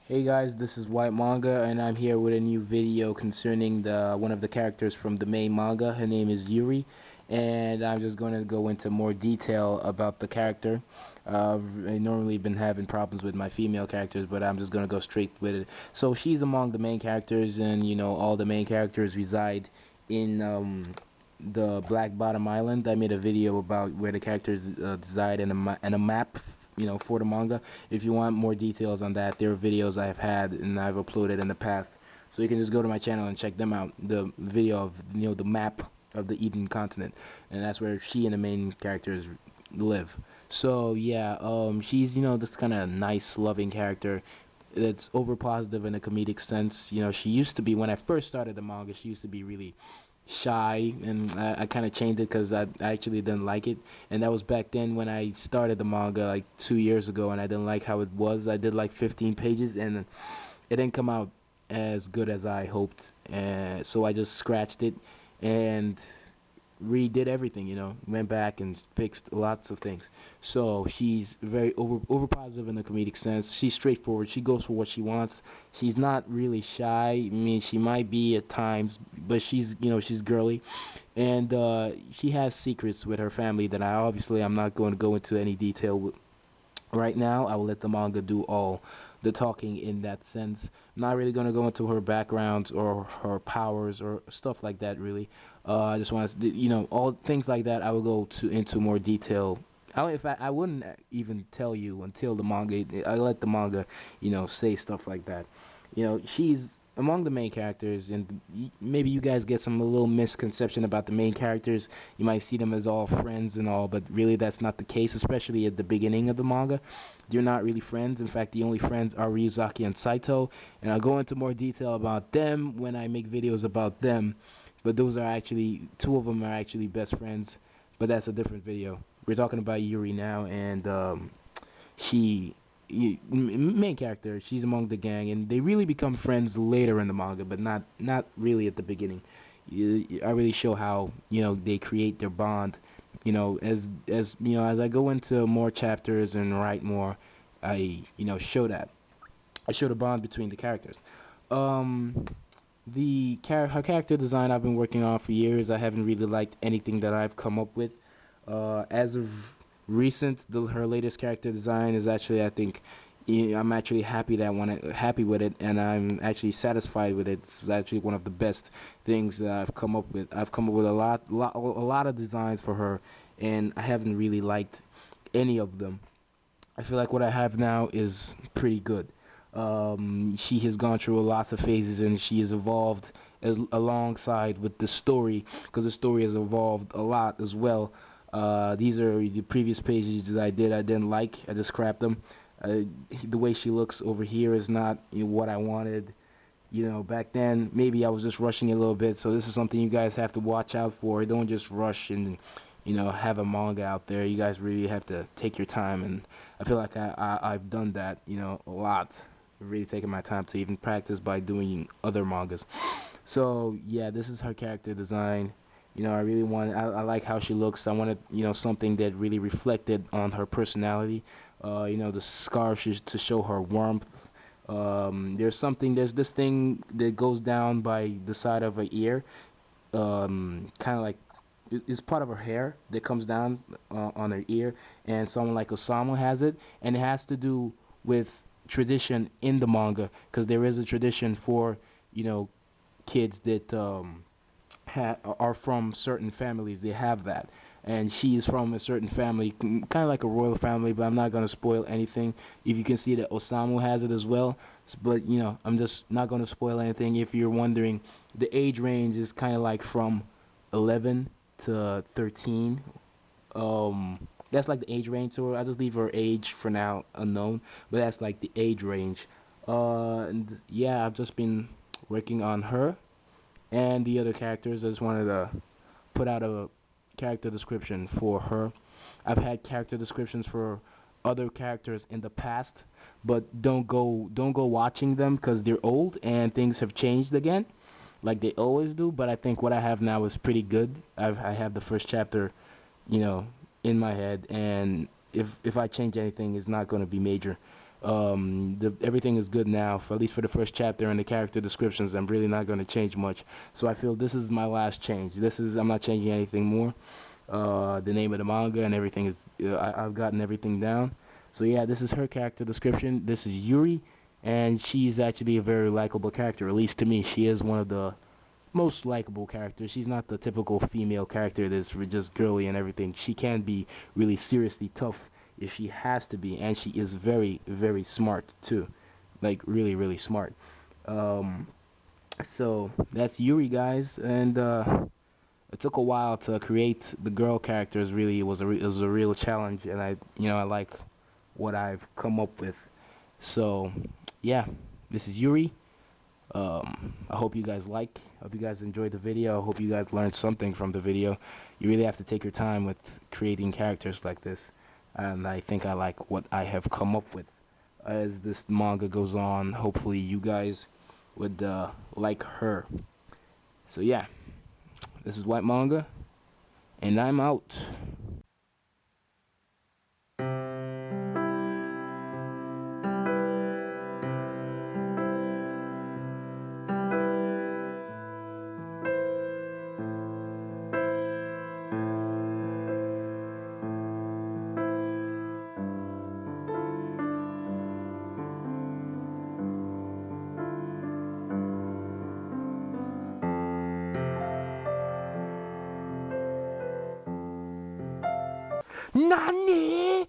Hey guys, this is White Manga, and I'm here with a new video concerning the one of the characters from the main manga. Her name is Yuri, and I'm just going to go into more detail about the character. I normally been having problems with my female characters, but I'm just going to go straight with it. So she's among the main characters, and all the main characters reside in the Black Bottom Island. I made a video about where the characters reside in a map, for the manga. If you want more details on that, there are videos I've had and I've uploaded in the past. So you can just go to my channel and check them out. The video of the map of the Eden continent, and that's where she and the main characters live. So yeah, she's this kind of nice, loving character that's over positive in a comedic sense. She used to be, when I first started the manga, she used to be really shy, and I kind of changed it because I actually didn't like it, and that was back then when I started the manga like 2 years ago, and I didn't like how it was. I did like 15 pages, and it didn't come out as good as I hoped, and so I just scratched it and redid everything. Went back and fixed lots of things. So she's very over positive in the comedic sense. She's straightforward. She goes for what she wants. She's not really shy. I mean, she might be at times, but she's girly, and she has secrets with her family that I'm not going to go into any detail with right now. I will let the manga do all the talking in that sense. I'm not really going to go into her backgrounds or her powers or stuff like that, really. I just want to, all things like that. I will go to into more detail. In fact, I wouldn't even tell you until the manga. I let the manga, say stuff like that. She's among the main characters, and maybe you guys get some a little misconception about the main characters. You might see them as all friends and all, but really that's not the case, especially at the beginning of the manga. They're not really friends. In fact, the only friends are Ryuzaki and Saito, and I'll go into more detail about them when I make videos about them. But those are actually, two of them are actually best friends, but that's a different video. We're talking about Yuri now, and she main character, she's among the gang, and they really become friends later in the manga, but not really at the beginning. I really show how they create their bond. As I go into more chapters and write more, I show that. I show the bond between the characters. um Her character design I've been working on for years. I haven't really liked anything that I've come up with. As of recent, her latest character design is actually, I think, I'm actually happy with it, and I'm actually satisfied with it. It's actually one of the best things that I've come up with. I've come up with a lot of designs for her, and I haven't really liked any of them. I feel like what I have now is pretty good. She has gone through lots of phases, and she has evolved alongside with the story, because the story has evolved a lot as well. These are the previous pages that I didn't like. I just scrapped them. The way she looks over here is not what I wanted. Back then maybe I was just rushing a little bit. So this is something you guys have to watch out for. Don't just rush and have a manga out there. You guys really have to take your time, and I feel like I've done that a lot. Really taking my time to even practice by doing other mangas. So yeah, this is her character design. I really I like how she looks. I wanted, something that really reflected on her personality. The scarf to show her warmth. There's this thing that goes down by the side of her ear. Kind of like, it's part of her hair that comes down on her ear, and someone like Osamu has it, and it has to do with tradition in the manga, because there is a tradition for, you know, kids that are from certain families. They have that, and she is from a certain family, kind of like a royal family. But I'm not gonna spoil anything. If you can see that Osamu has it as well, but I'm just not gonna spoil anything. If you're wondering, the age range is kind of like from 11 to 13. That's like the age range. So I just leave her age for now unknown, but that's like the age range. And yeah, I've just been working on her and the other characters. I just wanted to put out a character description for her. I've had character descriptions for other characters in the past, but don't go watching them because they're old and things have changed again, like they always do. But I think what I have now is pretty good. I have the first chapter, you know, in my head, and if I change anything, it's not going to be major. Everything is good now, for at least for the first chapter, and the character descriptions. I'm really not going to change much. So I feel this is my last change. I'm not changing anything more. The name of the manga and everything is, I've gotten everything down. So yeah, this is her character description. This is Yuri, and she's actually a very likable character. At least to me, she is one of the most likable characters. She's not the typical female character that's just girly and everything. She can be really seriously tough if she has to be, and she is very, very smart too, like really, really smart. Um, so that's Yuri, guys, and it took a while to create the girl characters. Really, it was a real challenge, and I like what I've come up with. So, yeah, this is Yuri. I hope you guys hope you guys enjoyed the video. I hope you guys learned something from the video. You really have to take your time with creating characters like this, and I think I like what I have come up with. As this manga goes on, hopefully you guys would like her. So yeah, this is White Manga, and I'm out. NANI?!